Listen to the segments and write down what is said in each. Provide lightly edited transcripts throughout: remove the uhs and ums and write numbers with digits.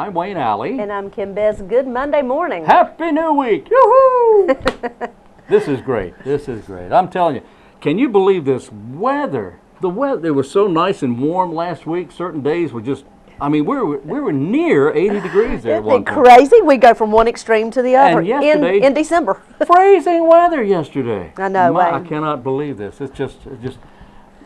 I'm Wayne Alley. And I'm Kim Bess. Good Monday morning. Happy New Week. Yoo-hoo! This is great. This is great. I'm telling you, can you believe this weather? The weather, it was so nice and warm last week. Certain days were just, I mean, we were near 80 degrees there at one Isn't it point. crazy? We go from one extreme to the other And yesterday, in December. freezing weather yesterday. I know, I Wayne. cannot believe this. It's just,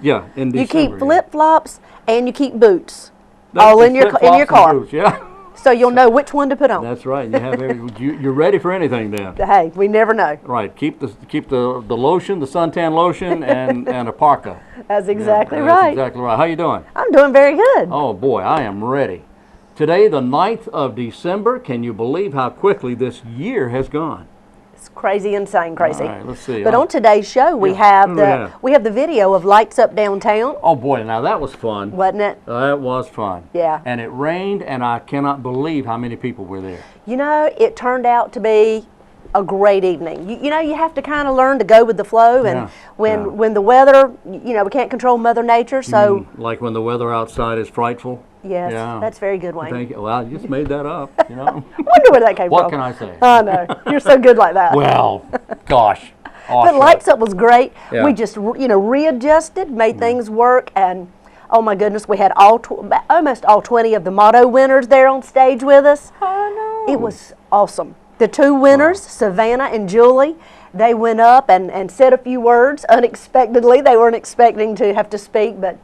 yeah, in December. You keep yeah. flip-flops and you keep boots That's all the in your flip-flops and car. boots, yeah. So you'll know which one to put on. That's right. You have you're ready for anything then. Hey, we never know. Right. Keep the lotion, the suntan lotion, and a parka. That's exactly Yeah, right. That's exactly right. How you doing? I'm doing very good. Oh boy, I am ready. Today, the 9th of December. Can you believe how quickly this year has gone? It's crazy, insane, crazy. All right, let's see. But on today's show, we have Who do we have? the video of Lights Up Downtown, Oh boy, now that was fun. wasn't it? That was fun. Yeah. And it rained, and I cannot believe how many people were there. You know, it turned out to be a great evening. You know, you have to kind of learn to go with the flow, and Yeah, when the weather, you know, we can't control Mother Nature, so Like when the weather outside is frightful. yes, Yeah. that's very good, Wayne. Thank you. Well, you just made that up, you know. Wonder where that came What from. can I say? I know, you're so good like that. Well, gosh. But Awesome. Lights Up was great. Yeah. We just, you know, readjusted, made things work, and oh my goodness, we had almost all 20 of the motto winners there on stage with us. I know. It was awesome. The two winners, Savannah and Julie, they went up and said a few words unexpectedly. They weren't expecting to have to speak, but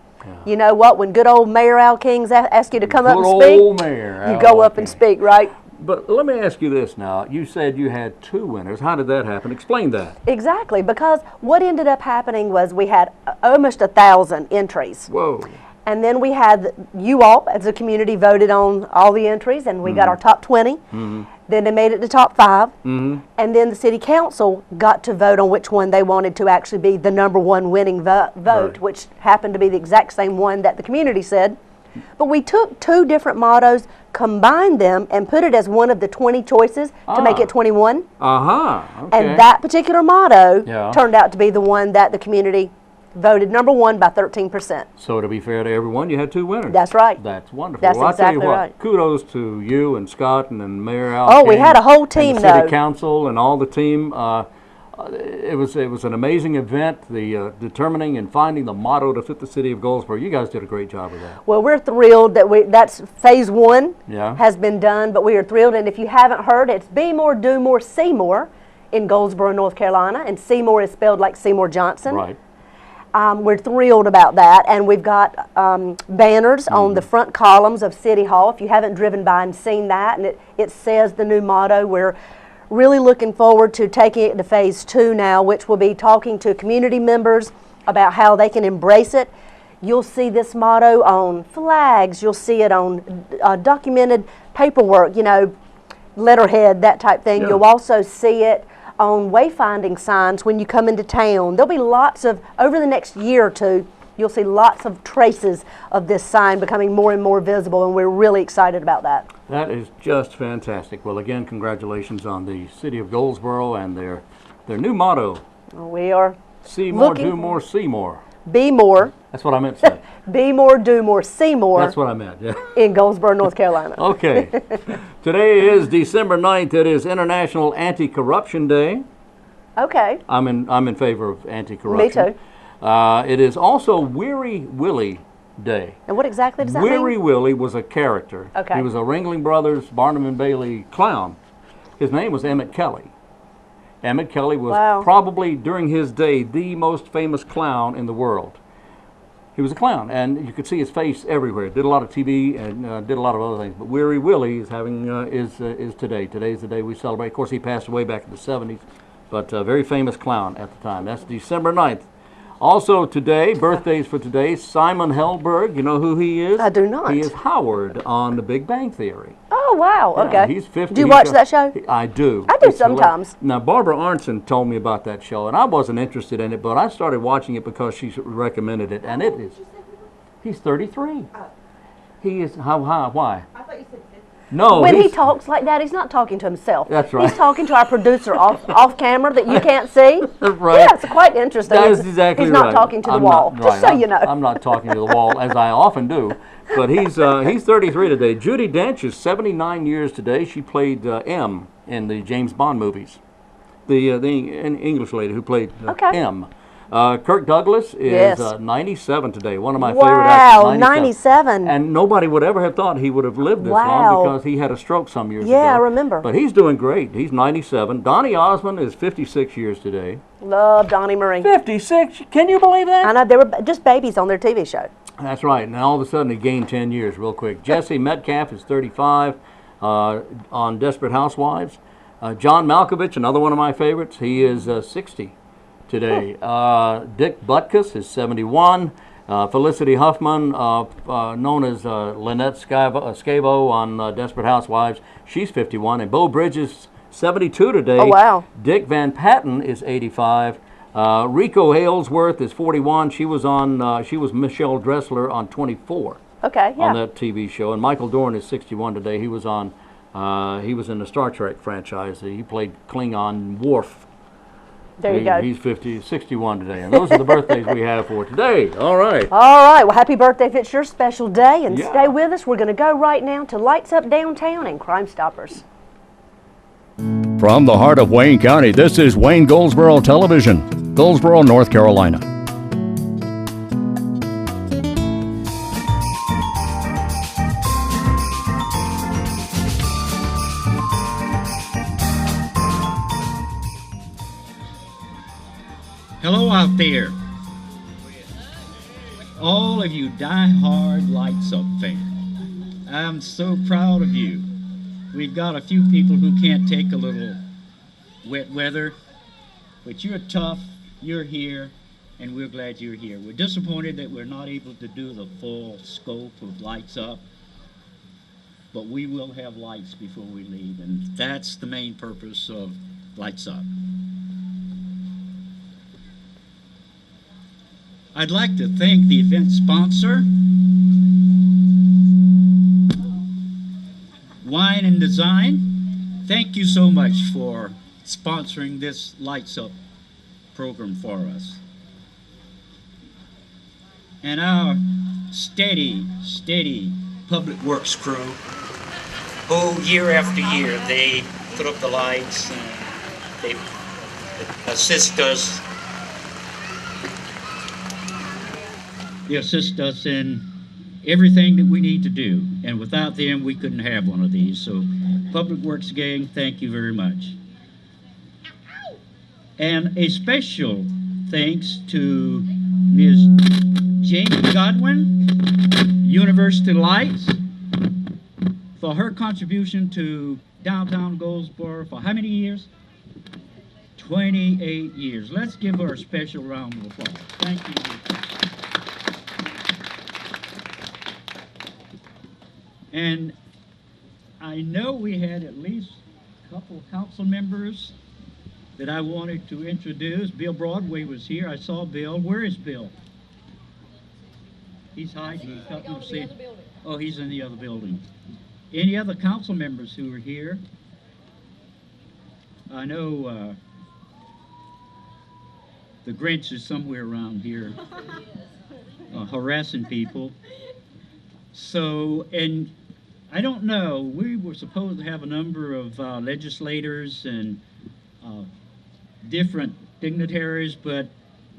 you know what? When good old Mayor Al Kings asks you to come up and Good speak, old Mayor you Al go up and King. speak, right? But let me ask you this now. You said you had 2 winners. How did that happen? Explain that. Exactly, because what ended up happening was we had almost 1,000 entries. Whoa. And then we had, you all as a community voted on all the entries, and we got our top 20. Then they made it to top 5. And then the city council got to vote on which one they wanted to actually be the #1 winning vote, Right. which happened to be the exact same one that the community said. But we took 2 different mottos, combined them, and put it as one of the 20 choices to make it 21. Okay. And that particular motto Yeah. turned out to be the one that the community voted #1 by 13%. So to be fair to everyone, you had 2 winners. That's right. That's wonderful. That's well, I'll tell you exactly what, right. kudos to you and Scott and Mayor Al Oh, we King had a whole team, and the city though. council and all the team. It was an amazing event. The determining and finding the motto to fit the city of Goldsboro. You guys did a great job of that. Well, we're thrilled that that's phase 1 Yeah. has been done, but we are thrilled. And if you haven't heard, it's Be More, Do More, See More in Goldsboro, North Carolina. And Seymour is spelled like Seymour Johnson. Right. We're thrilled about that. And we've got banners on the front columns of City Hall. If you haven't driven by and seen that, and it says the new motto, we're really looking forward to taking it to phase 2 now, which will be talking to community members about how they can embrace it. You'll see this motto on flags. You'll see it on documented paperwork, you know, letterhead, that type thing. Yeah. You'll also see it on wayfinding signs when you come into town. There'll be lots of, over the next year or 2, you'll see lots of traces of this sign becoming more and more visible, and we're really excited about that. That is just fantastic. Well, again, congratulations on the city of Goldsboro and their new motto: We are See more, Looking- do more, see more. Be More, That's what I meant to say. Be More, Do More, See More That's what I meant. Yeah. in Goldsboro, North Carolina. Okay. Today is December 9th. It is International Anti-Corruption Day. Okay, I'm in favor of anti-corruption. me too. It is also Weary Willie Day. And what exactly does that Weary mean? Willie was a character. Okay. He was a Ringling Brothers, Barnum and Bailey clown. His name was Emmett Kelly. Emmett Kelly was Wow. probably, during his day, the most famous clown in the world. He was a clown, and you could see his face everywhere. Did a lot of TV and did a lot of other things. But Weary Willie is having is today. Today's the day we celebrate. Of course, he passed away back in the 70s, but a very famous clown at the time. That's December 9th. Also today, birthdays for today, Simon Helberg. You know who he is? I do not. He is Howard on The Big Bang Theory. Oh, wow, Yeah, okay. he's 50. Do you He's watch got- that show? I do. I do It's hilarious. sometimes. Now, Barbara Arnson told me about that show, and I wasn't interested in it, but I started watching it because she recommended it, and he's 33. He is, why? I thought you said 50. No, when he talks like that, he's not talking to himself. That's right. He's talking to our producer off camera that you can't see. That's right. Yeah, it's quite interesting. That is exactly he's right. not talking to the I'm wall, not, just so right. you know. I'm not talking to the wall, as I often do. But he's 33 today. Judi Dench is 79 years today. She played M in the James Bond movies. The English lady who played M. Kirk Douglas is 97 today, one of my favorite actors. Wow, 97. And nobody would ever have thought he would have lived this long because he had a stroke some years ago. Yeah, I remember. But he's doing great. He's 97. Donny Osmond is 56 years today. Love Donnie Marie. 56? Can you believe that? I know, they were just babies on their TV show. That's right. And all of a sudden he gained 10 years real quick. Jesse Metcalf is 35 on Desperate Housewives. John Malkovich, another one of my favorites, he is 60 today. Dick Butkus is 71. Felicity Huffman, known as Lynette Scavo on Desperate Housewives, she's 51. And Beau Bridges, 72 today. Oh, wow. Dick Van Patten is 85. Rico Aylesworth is 41. She was Michelle Dressler on 24. Okay, yeah. On that TV show. And Michael Dorn is 61 today. He was in the Star Trek franchise. He played Klingon Worf. There you go. He's 61 today. And those are the birthdays we have for today. All right. All right. Well, happy birthday if it's your special day. And stay with us. We're going to go right now to Lights Up Downtown and Crime Stoppers. From the heart of Wayne County, this is Wayne Goldsboro Television, Goldsboro, North Carolina. Hello out there. All of you die-hard Lights Up fans. I'm so proud of you. We've got a few people who can't take a little wet weather, but you're tough, you're here, and we're glad you're here. We're disappointed that we're not able to do the full scope of Lights Up, but we will have lights before we leave, and that's the main purpose of Lights Up. I'd like to thank the event sponsor, Wine and Design. Thank you so much for sponsoring this Lights Up program for us. And our steady Public Works crew, who year after year they put up the lights and they assist us. They assist us in everything that we need to do, and without them we couldn't have one of these. So Public Works gang, thank you very much. And a special thanks to Ms. Jamie Godwin, University Lights, for her contribution to downtown Goldsboro for how many years? 28 years. Let's give her a special round of applause. Thank you. And I know we had at least a couple of council members that I wanted to introduce. Bill Broadway was here. I saw Bill. Where is Bill? He's hiding. Oh, he's in the other building. Any other council members who are here? I know the Grinch is somewhere around here harassing people. So, and I don't know, we were supposed to have a number of legislators and different dignitaries, but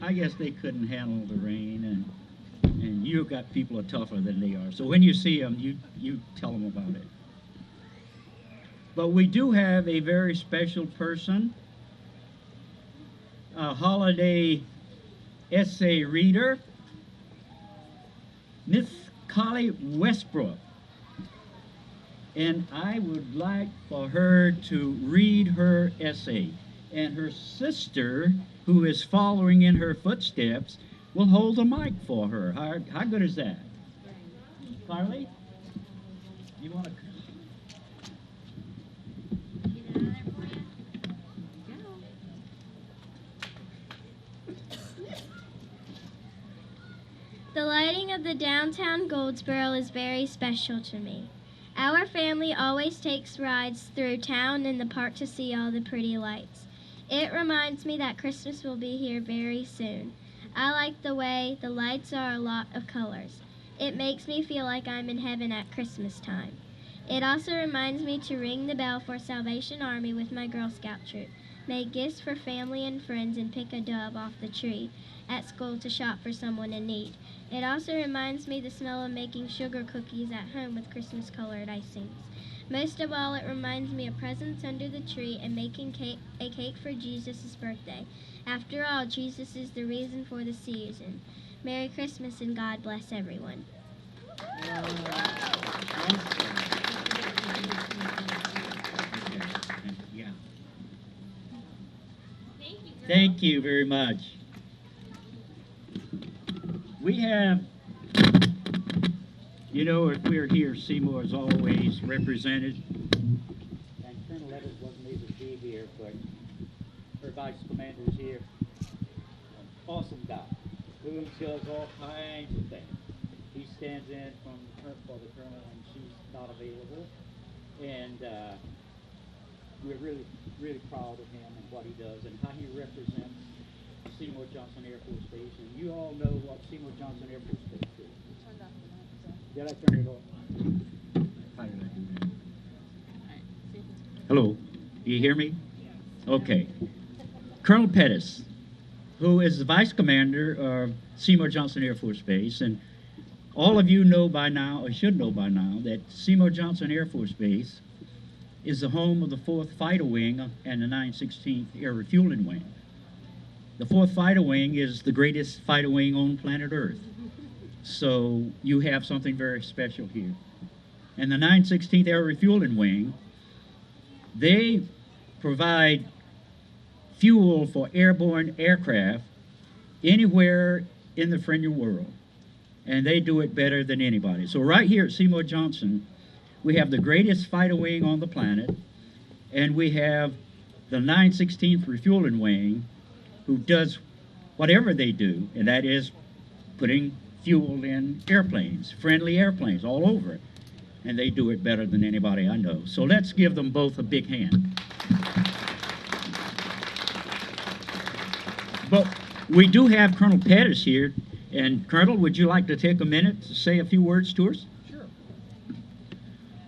I guess they couldn't handle the rain, and you've got people are tougher than they are. So when you see them, you tell them about it. But we do have a very special person, a holiday essay reader, Miss Collie Westbrook. And I would like for her to read her essay. And her sister, who is following in her footsteps, will hold the mic for her. How good is that? Carly? You want to... The lighting of the downtown Goldsboro is very special to me. Our family always takes rides through town and the park to see all the pretty lights. It reminds me that Christmas will be here very soon. I like the way the lights are a lot of colors. It makes me feel like I'm in heaven at Christmas time. It also reminds me to ring the bell for Salvation Army with my Girl Scout troop, make gifts for family and friends, and pick a dove off the tree at school to shop for someone in need. It also reminds me the smell of making sugar cookies at home with Christmas-colored icings. Most of all, it reminds me of presents under the tree and making a cake for Jesus' birthday. After all, Jesus is the reason for the season. Merry Christmas and God bless everyone. Yeah. Thank you very much. We have, you know, if we're here, Seymour is always represented. And Colonel Levitt wasn't able to be here, but her vice commander is here. An awesome guy who does all kinds of things. He stands in for the colonel when she's not available. And we're really, really proud of him and what he does and how he represents Seymour Johnson Air Force Base. And you all know what Seymour Johnson Air Force Base is. Did I turn it off? How did I do that? Hello, do you hear me? Okay. Colonel Pettis, who is the Vice Commander of Seymour Johnson Air Force Base, and all of you know by now, or should know by now, that Seymour Johnson Air Force Base is the home of the 4th Fighter Wing and the 916th Air Refueling Wing. The 4th Fighter Wing is the greatest fighter wing on planet Earth. So you have something very special here. And the 916th Air Refueling Wing, they provide fuel for airborne aircraft anywhere in the friendly world. And they do it better than anybody. So right here at Seymour Johnson, we have the greatest fighter wing on the planet, and we have the 916th Refueling Wing, who does whatever they do, and that is putting fuel in airplanes, friendly airplanes all over it. And they do it better than anybody I know. So let's give them both a big hand. But we do have Colonel Pettis here. And Colonel, would you like to take a minute to say a few words to us? Sure.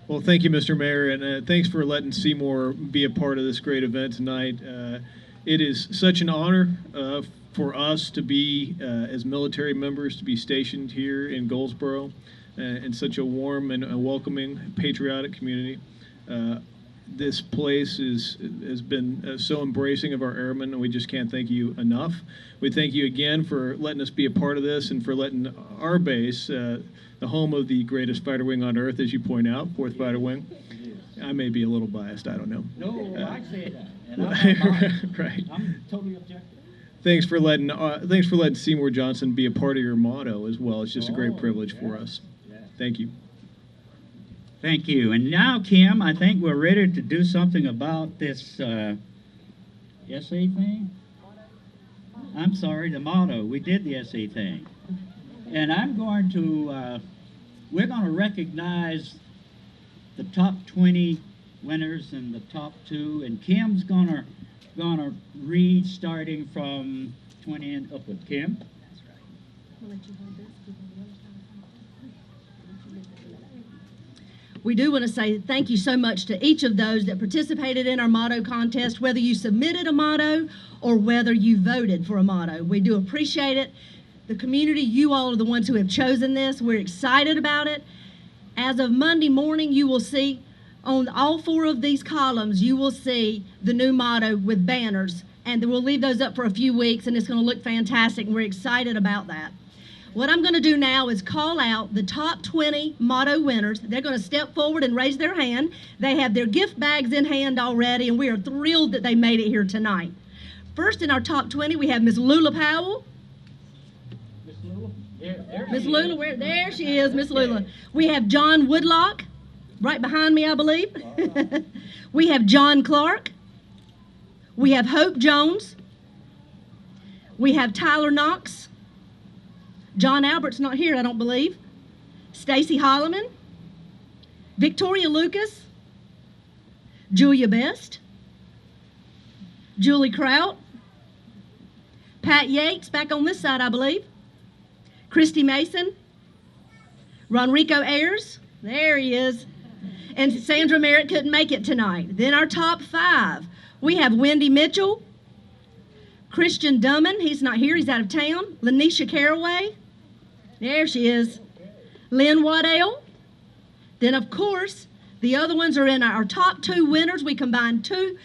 Well, thank you, Mr. Mayor, and thanks for letting Seymour be a part of this great event tonight. It is such an honor for us to be, as military members, to be stationed here in Goldsboro in such a warm and a welcoming, patriotic community. This place has been so embracing of our airmen, and we just can't thank you enough. We thank you again for letting us be a part of this and for letting our base, the home of the greatest fighter wing on earth, as you point out, 4th Fighter Wing. I may be a little biased, I don't know. No, I say that. And I'm right. I'm totally objective. Thanks for letting Seymour Johnson be a part of your motto as well. It's just a great privilege for us. Yeah. Thank you. Thank you. And now, Kim, I think we're ready to do something about this essay thing. I'm sorry, the motto. We did the essay thing. And I'm going to, we're going to recognize the top 20 winners and the top 2. And Kim's going to read starting from 20 and upward. Kim? That's right. We'll let you hold this. We do want to say thank you so much to each of those that participated in our motto contest, whether you submitted a motto or whether you voted for a motto. We do appreciate it. The community, you all are the ones who have chosen this. We're excited about it. As of Monday morning, you will see on all 4 of these columns, you will see the new motto with banners, and we'll leave those up for a few weeks, and it's going to look fantastic, and we're excited about that. What I'm going to do now is call out the top 20 motto winners. They're going to step forward and raise their hand. They have their gift bags in hand already, and we are thrilled that they made it here tonight. First in our top 20, we have Miss Lula Powell. Miss Lula? Miss Lula, there she is, Miss Lula. We have John Woodlock, right behind me, I believe. We have John Clark. We have Hope Jones. We have Tyler Knox. John Albert's not here, I don't believe. Stacy Holloman. Victoria Lucas, Julia Best, Julie Kraut, Pat Yates, back on this side, I believe, Christy Mason, Ronrico Ayers, there he is, and Sandra Merritt couldn't make it tonight. Then our top 5, we have Wendy Mitchell, Christian Dumman, he's not here, he's out of town, Lanisha Caraway, there she is, Lynn Waddell. Then, of course, the other ones are in our top 2 winners. We combined two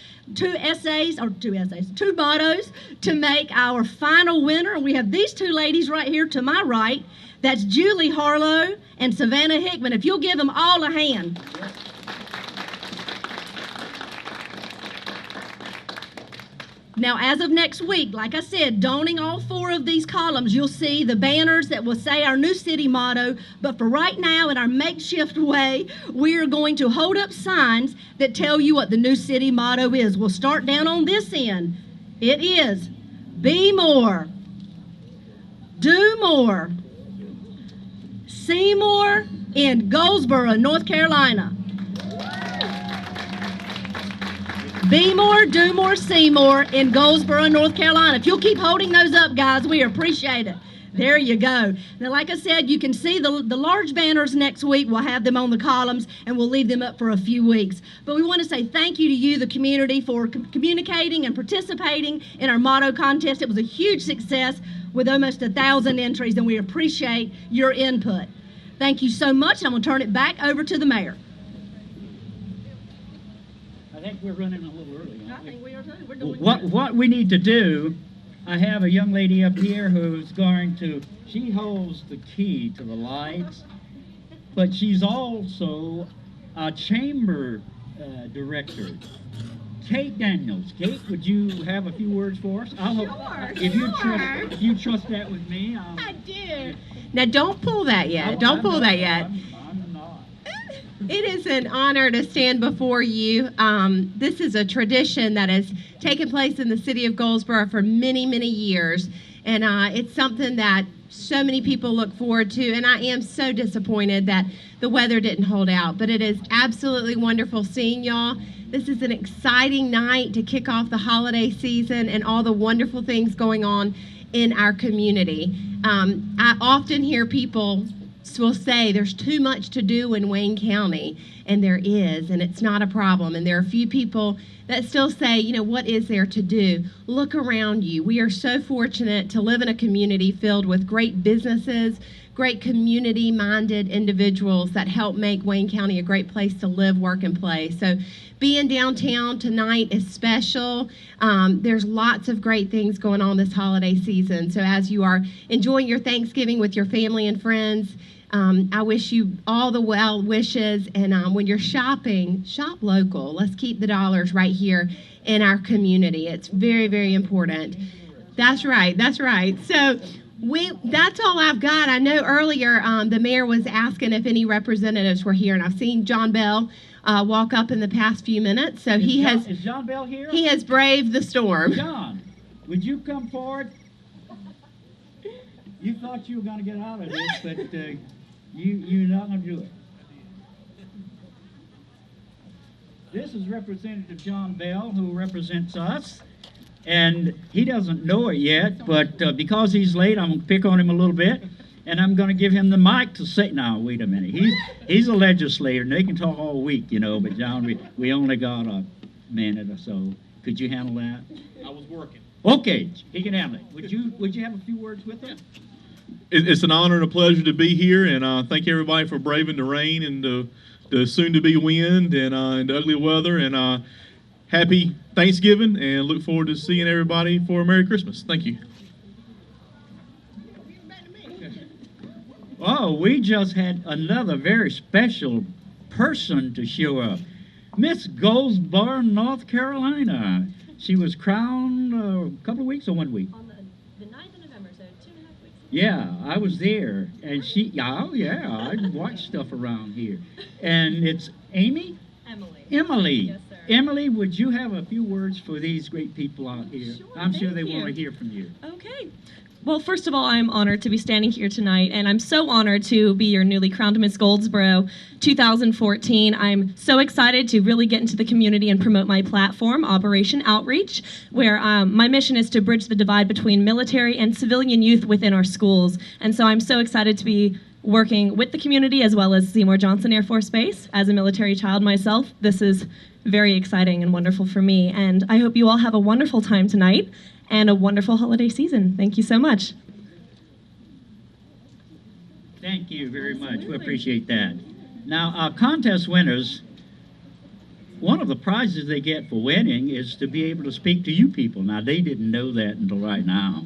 mottos to make our final winner. And we have these 2 ladies right here to my right. That's Julie Harlow and Savannah Hickman. If you'll give them all a hand. Now, as of next week, like I said, donning all 4 of these columns, you'll see the banners that will say our new city motto. But for right now, in our makeshift way, we are going to hold up signs that tell you what the new city motto is. We'll start down on this end. It is, be more, do more, see more in Goldsboro, North Carolina. Be more, do more, see more in Goldsboro, North Carolina. If you'll keep holding those up, guys, we appreciate it. There you go. Now, like I said, you can see the large banners next week. We'll have them on the columns, and we'll leave them up for a few weeks. But we want to say thank you to you, the community, for communicating and participating in our motto contest. It was a huge success with almost 1,000 entries, and we appreciate your input. Thank you so much. I'm going to turn it back over to the mayor. I think we're running a little early. I think we are too. We're doing What we need to do, I have a young lady up here who's going to, she holds the key to the lights, but she's also a chamber director. Kate Daniels. Kate, would you have a few words for us? If you trust that with me. I do. Now, don't pull that yet. Don't pull that yet. I'm not. It is an honor to stand before you. This is a tradition that has taken place in the city of Goldsboro for many, many years. And it's something that so many people look forward to. And I am so disappointed that the weather didn't hold out. But it is absolutely wonderful seeing y'all. This is an exciting night to kick off the holiday season and all the wonderful things going on in our community. I often hear people will say there's too much to do in Wayne County, and there is, and it's not a problem. And there are a few people that still say, you know, what is there to do? Look around you. We are so fortunate to live in a community filled with great businesses, great community-minded individuals that help make Wayne County a great place to live, work, and play. So being downtown tonight is special. There's lots of great things going on this holiday season. So as you are enjoying your Thanksgiving with your family and friends, I wish you all the well wishes. And when you're shopping, shop local. Let's keep the dollars right here in our community. It's very, very important. That's right. That's right. So that's all I've got. I know earlier the mayor was asking if any representatives were here, and I've seen John Bell walk up in the past few minutes. So Is John Bell here? He has braved the storm. John, would you come forward? You thought you were going to get out of this, but you're not going to do it. This is Representative John Bell, who represents us. And he doesn't know it yet, but because he's late, I'm going to pick on him a little bit, and I'm going to give him the mic to say, now, wait a minute. He's a legislator, and they can talk all week, you know, but John, we only got a minute or so. Could you handle that? I was working. Okay, he can handle it. Would you have a few words with him? It's an honor and a pleasure to be here, and thank everybody for braving the rain and the soon-to-be wind and the ugly weather, and happy Thanksgiving, and look forward to seeing everybody for a Merry Christmas. Thank you. Oh, we just had another very special person to show up. Miss Goldsboro, North Carolina. She was crowned a couple of weeks or 1 week? On the 9th of November, so 2.5 weeks. Yeah, I was there, and I watch stuff around here. And it's Amy? Emily. Yes, sir. Emily, would you have a few words for these great people out here? Sure, I'm sure thank they you. want to hear from you. Okay. Well, first of all, I'm honored to be standing here tonight, and I'm so honored to be your newly crowned Miss Goldsboro 2014. I'm so excited to really get into the community and promote my platform, Operation Outreach, where my mission is to bridge the divide between military and civilian youth within our schools. And so I'm so excited to be working with the community as well as Seymour Johnson Air Force Base. As a military child myself, this is very exciting and wonderful for me. And I hope you all have a wonderful time tonight and a wonderful holiday season. Thank you so much. Thank you very much. We appreciate that. Now, our contest winners, one of the prizes they get for winning is to be able to speak to you people. Now, they didn't know that until right now.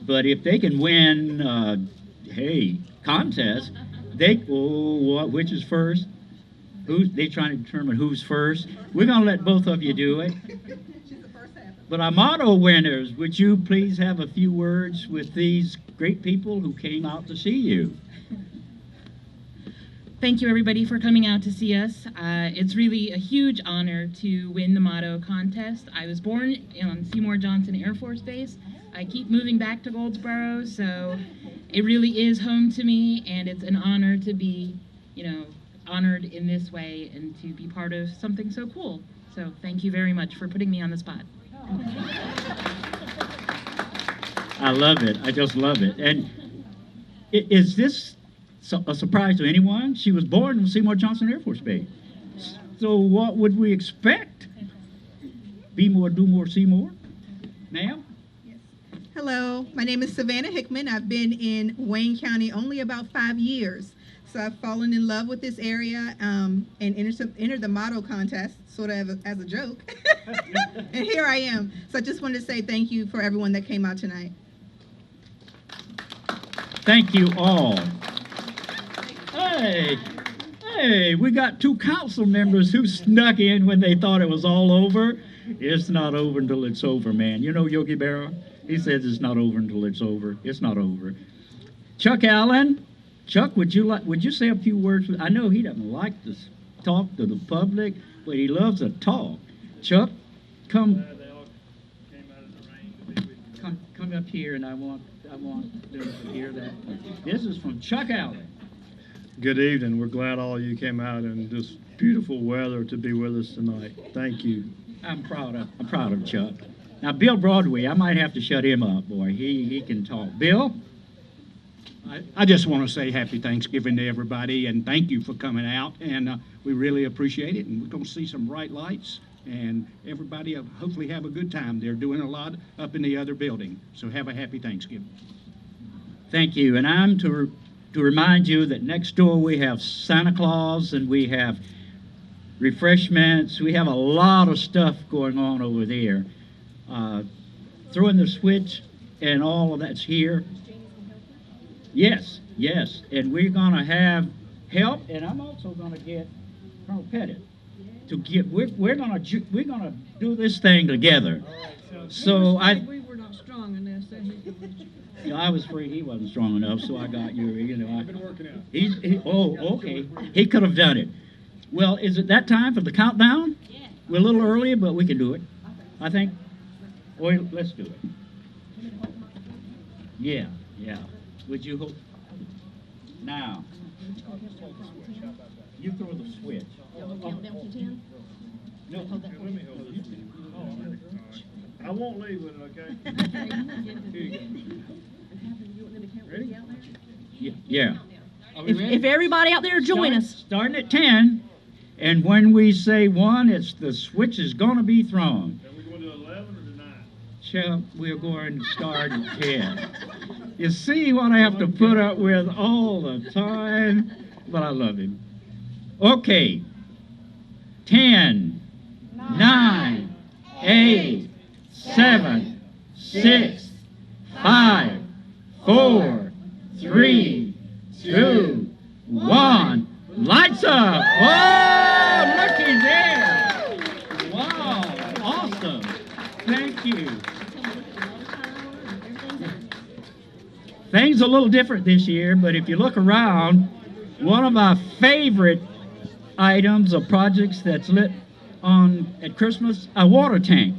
But if they can win, contest, which is first? They trying to determine who's first. We're going to let both of you do it. But our motto winners, would you please have a few words with these great people who came out to see you? Thank you, everybody, for coming out to see us. It's really a huge honor to win the motto contest. I was born on Seymour Johnson Air Force Base. I keep moving back to Goldsboro, so it really is home to me, and it's an honor to be, honored in this way and to be part of something so cool. So thank you very much for putting me on the spot. I love it. I just love it. And is this a surprise to anyone? She was born in Seymour Johnson Air Force Base. So what would we expect? Be more, do more, see more? Ma'am? Hello, my name is Savannah Hickman. I've been in Wayne County only about 5 years. So I've fallen in love with this area and entered the motto contest sort of as a joke. And here I am. So I just wanted to say thank you for everyone that came out tonight. Thank you all. Hey, we got 2 council members who snuck in when they thought it was all over. It's not over until it's over, man. You know Yogi Berra? He says it's not over until it's over. It's not over. Chuck Allen. Chuck, would you say a few words? I know he doesn't like to talk to the public, but he loves to talk. Chuck, come up here, and I want them to hear that. This is from Chuck Allen. Good evening. We're glad all of you came out in this beautiful weather to be with us tonight. Thank you. I'm proud of Chuck. Now, Bill Broadway, I might have to shut him up, boy. He can talk. Bill? I just want to say happy Thanksgiving to everybody and thank you for coming out, and we really appreciate it, and we're going to see some bright lights, and everybody hopefully have a good time. They're doing a lot up in the other building, so have a happy Thanksgiving. Thank you, and I'm to remind you that next door we have Santa Claus and we have refreshments. We have a lot of stuff going on over there. Throwing the switch and all of that's here. Yes, and we're going to have help, and I'm also going to get Colonel Pettit to get. We're going to do this thing together. So we were not strong enough. So I was afraid he wasn't strong enough, so I got you. I've been working out. Okay. He could have done it. Well, is it that time for the countdown? Yeah. We're a little early, but we can do it. I think. Well, let's do it. Yeah. Would you hope? Now, you throw the switch. Count down to 10. No. I won't leave with it, okay? Here you go. Ready? Yeah. If everybody out there join us. Starting at 10, and when we say 1, the switch is going to be thrown. Are we going to 11 or to 9? Chuck, we're going to start at 10. You see what I have to put up with all the time? But I love him. Okay. 10, 9, 8, 7, 6, 5, 4, 3, 2, 1. Lights up! Oh, looky there! Wow, awesome. Thank you. Things are a little different this year, but if you look around, one of my favorite items or projects that's lit on at Christmas, a water tank.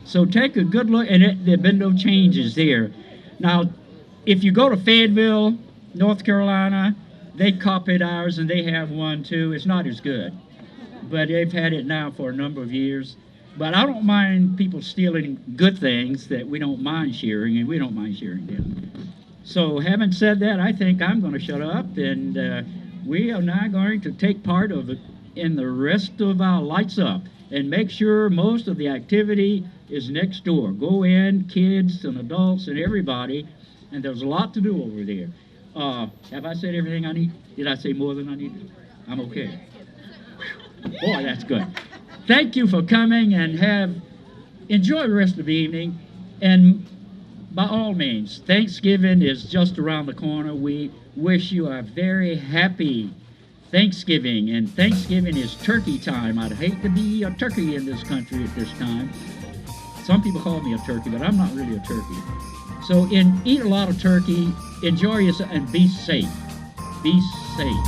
So take a good look, and there have been no changes there. Now, if you go to Fayetteville, North Carolina, they copied ours and they have one too. It's not as good, but they've had it now for a number of years. But I don't mind people stealing good things that we don't mind sharing, and we don't mind sharing them. So having said that, I think I'm going to shut up, and we are now going to take part of it in the rest of our Lights Up and make sure most of the activity is next door. Go in, kids and adults and everybody, and there's a lot to do over there. Have I said everything I need? Did I say more than I needed? I'm okay. Boy, that's good. Thank you for coming, and enjoy the rest of the evening. And by all means, Thanksgiving is just around the corner. We wish you a very happy Thanksgiving, and Thanksgiving is turkey time. I'd hate to be a turkey in this country at this time. Some people call me a turkey, but I'm not really a turkey. So eat a lot of turkey, enjoy yourself, and be safe. Be safe.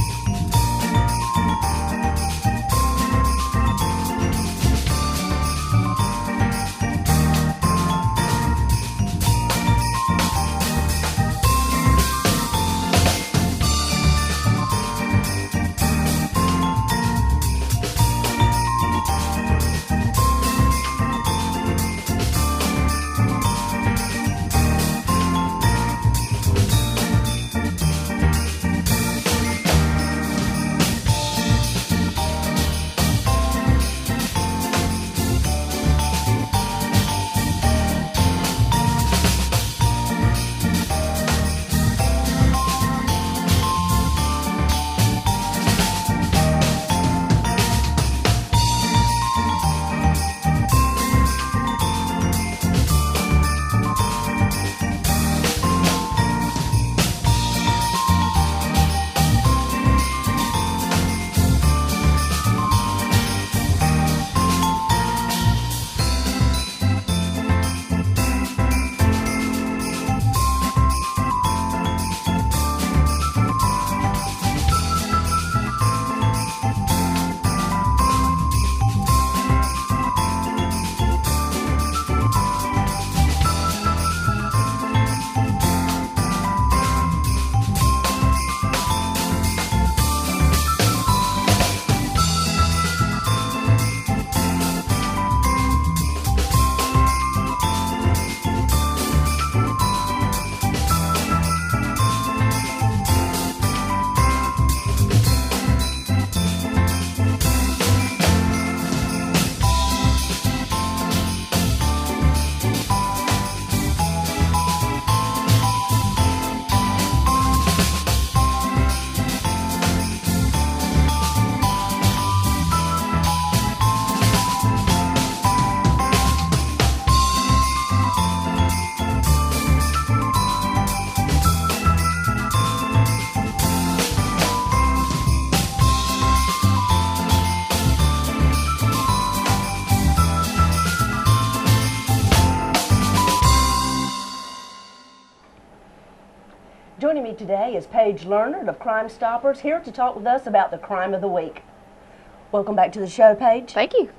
Joining me today is Paige Learnard of Crimestoppers, here to talk with us about the crime of the week. Welcome back to the show, Paige. Thank you.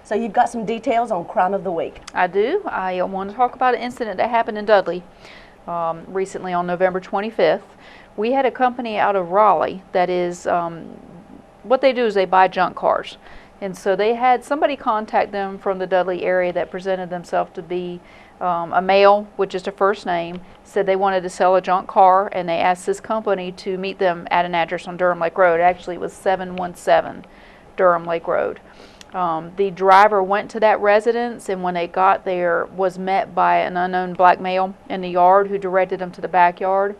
So you've got some details on crime of the week. I do. I want to talk about an incident that happened in Dudley recently on November 25th. We had a company out of Raleigh that is, what they do is they buy junk cars. And so they had somebody contact them from the Dudley area that presented themselves to be a male with just a first name, said they wanted to sell a junk car, and they asked this company to meet them at an address on Durham Lake Road. Actually, it was 717 Durham Lake Road. The driver went to that residence, and when they got there, was met by an unknown black male in the yard who directed him to the backyard.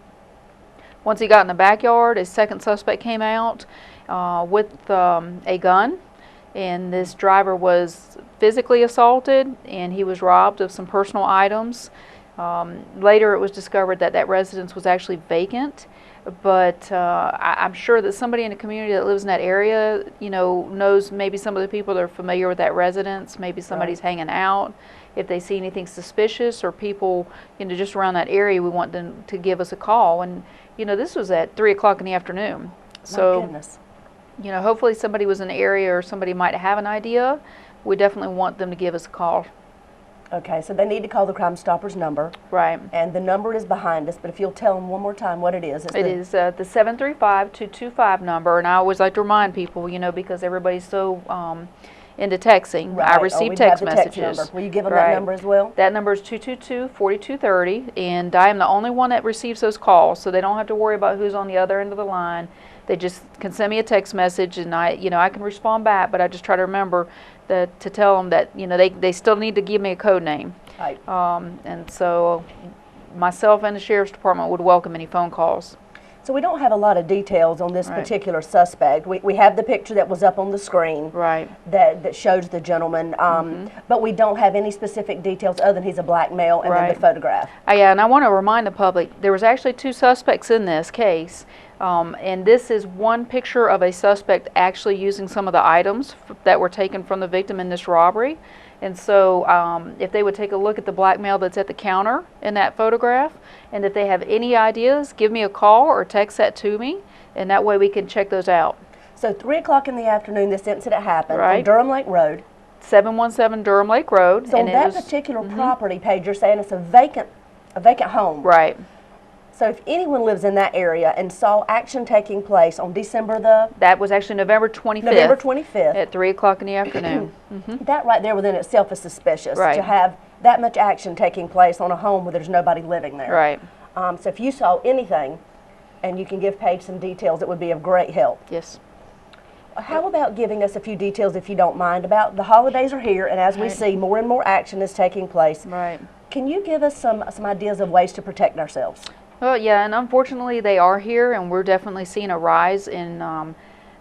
Once he got in the backyard, a second suspect came out with a gun, and this driver was physically assaulted, and he was robbed of some personal items. Later it was discovered that that residence was actually vacant, but I'm sure that somebody in the community that lives in that area, you know, knows maybe some of the people that are familiar with that residence. Maybe somebody's hanging out. If they see anything suspicious or people, you know, just around that area, we want them to give us a call. And, you know, this was at 3 o'clock in the afternoon. So, my goodness. You know, hopefully somebody was in the area or somebody might have an idea. We definitely want them to give us a call. Okay, so they need to call the Crime Stoppers number. Right. And the number is behind us, but if you'll tell them one more time what it is. It is the 735-225 number, and I always like to remind people, you know, because everybody's so into texting. Right. I receive we text have the text messages. number. Will you give them that number as well? That number is 222-4230, and I am the only one that receives those calls, so they don't have to worry about who's on the other end of the line. They just can send me a text message, and I can respond back, but I just try to remember to tell them that, you know, they still need to give me a code name. Right. And so myself and the Sheriff's Department would welcome any phone calls. So we don't have a lot of details on this particular suspect. We have the picture that was up on the screen. Right. That shows the gentleman, but we don't have any specific details other than he's a black male and then the photograph. Yeah, and I want to remind the public, there was actually 2 suspects in this case. And this is one picture of a suspect actually using some of the items that were taken from the victim in this robbery. And so if they would take a look at the black male that's at the counter in that photograph, and if they have any ideas, give me a call or text that to me, and that way we can check those out. So 3 o'clock in the afternoon, this incident happened on Durham Lake Road. 717 Durham Lake Road. So on that particular property, Paige, you're saying it's a vacant home. Right. So if anyone lives in that area and saw action taking place on December That was actually November 25th. November 25th. At 3 o'clock in the afternoon. That right there within itself is suspicious. Right. To have that much action taking place on a home where there's nobody living there. Right. So if you saw anything and you can give Paige some details, it would be of great help. Yes. How about giving us a few details, if you don't mind, about the holidays are here, and as we see, more and more action is taking place. Right. Can you give us some ideas of ways to protect ourselves? Well, yeah, and unfortunately they are here, and we're definitely seeing a rise in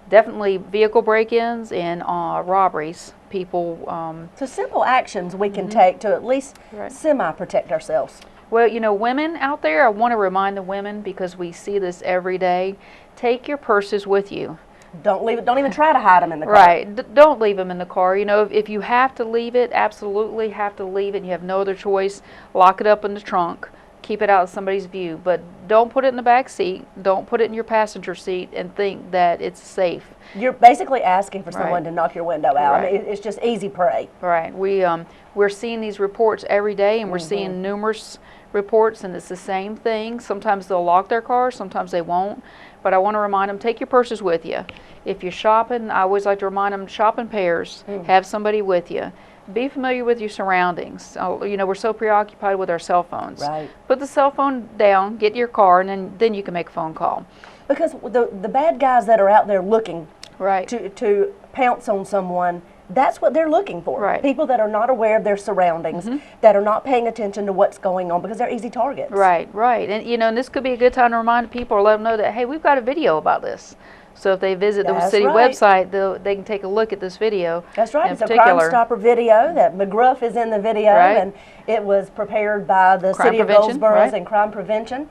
definitely vehicle break-ins and robberies. People. So simple actions we can take to at least semi-protect ourselves. Well, you know, women out there, I want to remind the women, because we see this every day, take your purses with you. Don't leave it. Don't even try to hide them in the car. Right. Don't leave them in the car. You know, if you have to leave it, absolutely have to leave it, and you have no other choice, lock it up in the trunk. Keep it out of somebody's view, but don't put it in the back seat. Don't put it in your passenger seat and think that it's safe. You're basically asking for someone to knock your window out. I mean, it's just easy prey. Right. We're seeing these reports every day, and we're seeing numerous reports, and it's the same thing. Sometimes they'll lock their cars, sometimes they won't. But I want to remind them, take your purses with you. If you're shopping, I always like to remind them, shop in pairs. Have somebody with you. Be familiar with your surroundings. You know, we're so preoccupied with our cell phones. Right. Put the cell phone down, get your car, and then you can make a phone call. Because the bad guys that are out there looking to pounce on someone, that's what they're looking for. Right. People that are not aware of their surroundings, that are not paying attention to what's going on, because they're easy targets. Right, right. And you know, and this could be a good time to remind people or let them know that, hey, we've got a video about this. So if they visit the city website, they can take a look at this video. That's right. It's a Crime Stopper video. That McGruff is in the video, and it was prepared by the City of Goldsboro and Crime Prevention,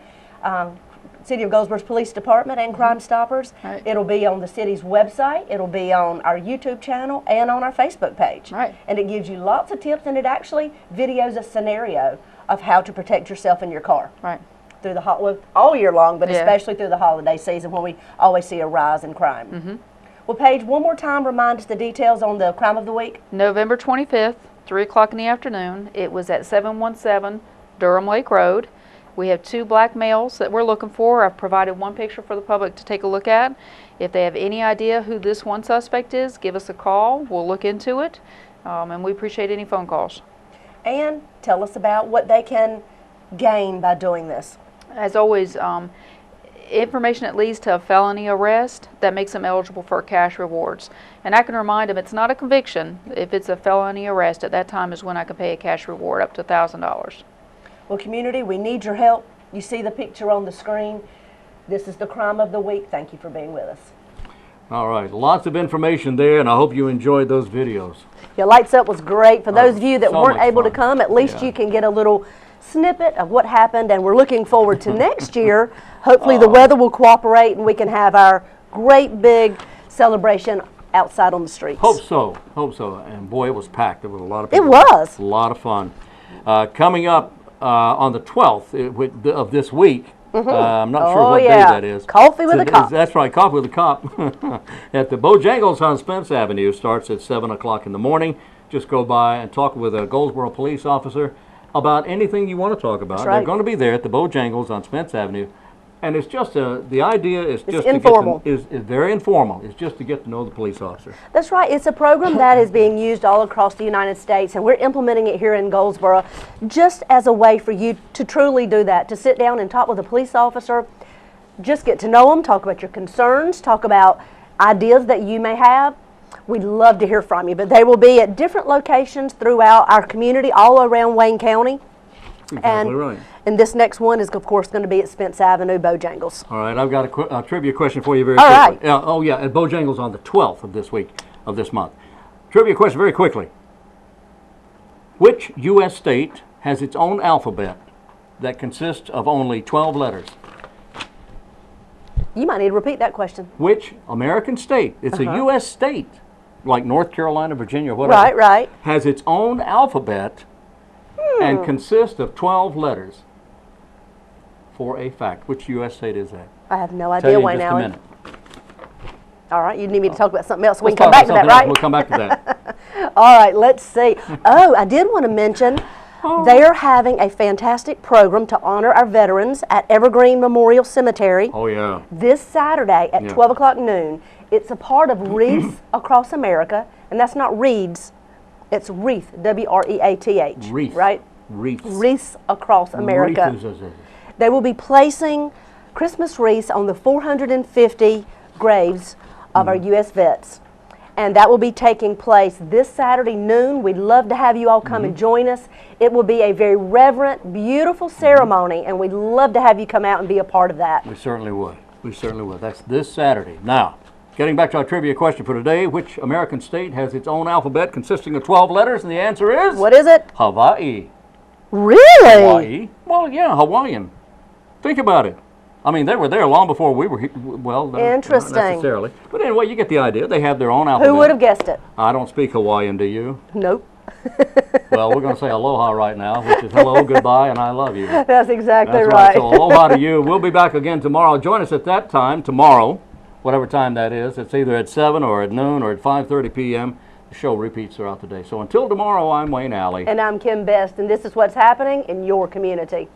City of Goldsboro's Police Department and Crime Stoppers. It'll be on the city's website. It'll be on our YouTube channel and on our Facebook page. And it gives you lots of tips, and it actually videos a scenario of how to protect yourself in your car. Through the all year long, but especially through the holiday season when we always see a rise in crime. Well, Paige, one more time, remind us the details on the crime of the week. November 25th, 3 o'clock in the afternoon. It was at 717 Durham Lake Road. We have 2 black males that we're looking for. I've provided one picture for the public to take a look at. If they have any idea who this one suspect is, give us a call. We'll look into it, and we appreciate any phone calls. And tell us about what they can gain by doing this. As always, information that leads to a felony arrest, that makes them eligible for cash rewards. And I can remind them, it's not a conviction. If it's a felony arrest, at that time is when I can pay a cash reward up to $1,000. Well, community, we need your help. You see the picture on the screen. This is the crime of the week. Thank you for being with us. All right, lots of information there, and I hope you enjoyed those videos. Yeah, Lights Up was great. For those of you that weren't able to come, at least you can get a little snippet of what happened, and we're looking forward to next year. Hopefully the weather will cooperate and we can have our great big celebration outside on the streets. Hope so, and boy, it was packed. There was a lot of people. It was. A lot of fun. Coming up on the 12th of this week, I'm not sure what day that is. Coffee with a Cop. That's right, Coffee with a Cop at the Bojangles on Spence Avenue. Starts at 7 o'clock in the morning. just go by and talk with a Goldsboro police officer about anything you want to talk about. That's right. They're going to be there at the Bojangles on Spence Avenue. And it's just the idea is just informal. is very informal. It's just to get to know the police officer. That's right. It's a program that is being used all across the United States, and we're implementing it here in Goldsboro just as a way for you to truly do that, to sit down and talk with a police officer, just get to know them, talk about your concerns, talk about ideas that you may have. We'd love to hear from you, but they will be at different locations throughout our community, all around Wayne County. Exactly right. And this next one is, of course, going to be at Spence Avenue, Bojangles. All right, I've got a trivia question for you very All quickly. right. Oh, yeah, at Bojangles on the 12th of this month. Trivia question very quickly. Which U.S. state has its own alphabet that consists of only 12 letters? You might need to repeat that question. Which American state, it's a U.S. state, like North Carolina, Virginia, whatever, Right. has its own alphabet and consists of 12 letters? For a fact. Which U.S. state is that? I have no Tell idea, you in Wayne just a Allen. minute. All right, you need me to talk about something else. We Let's can come talk back to about that, something else. right? We'll come back to that. All right, let's see. Oh, I did want to mention they are having a fantastic program to honor our veterans at Evergreen Memorial Cemetery Oh, yeah. this Saturday at Yeah. 12 o'clock noon. It's a part of Wreaths Across America, and that's not Reeds, it's Wreath, W-R-E-A-T-H, Wreath. right? Wreaths. Wreaths Across America. They will be placing Christmas wreaths on the 450 graves of our U.S. vets. And that will be taking place this Saturday noon. We'd love to have you all come and join us. It will be a very reverent, beautiful ceremony, and we'd love to have you come out and be a part of that. We certainly would. We certainly would. That's this Saturday. Now, getting back to our trivia question for today, which American state has its own alphabet consisting of 12 letters? And the answer is? What is it? Hawaii. Really? Hawaii? Well, yeah, Hawaiian. Think about it. I mean, they were there long before we were here. Well, not Interesting. necessarily. But anyway, you get the idea. They have their own alphabet. Who would have guessed it? I don't speak Hawaiian, do you? Nope. Well, we're going to say aloha right now, which is hello, goodbye, and I love you. That's exactly That's right. So aloha to you. We'll be back again tomorrow. Join us at that time, tomorrow, whatever time that is. It's either at 7 or at noon or at 5:30 p.m. The show repeats throughout the day. So until tomorrow, I'm Wayne Alley. And I'm Kim Best, and this is what's happening in your community.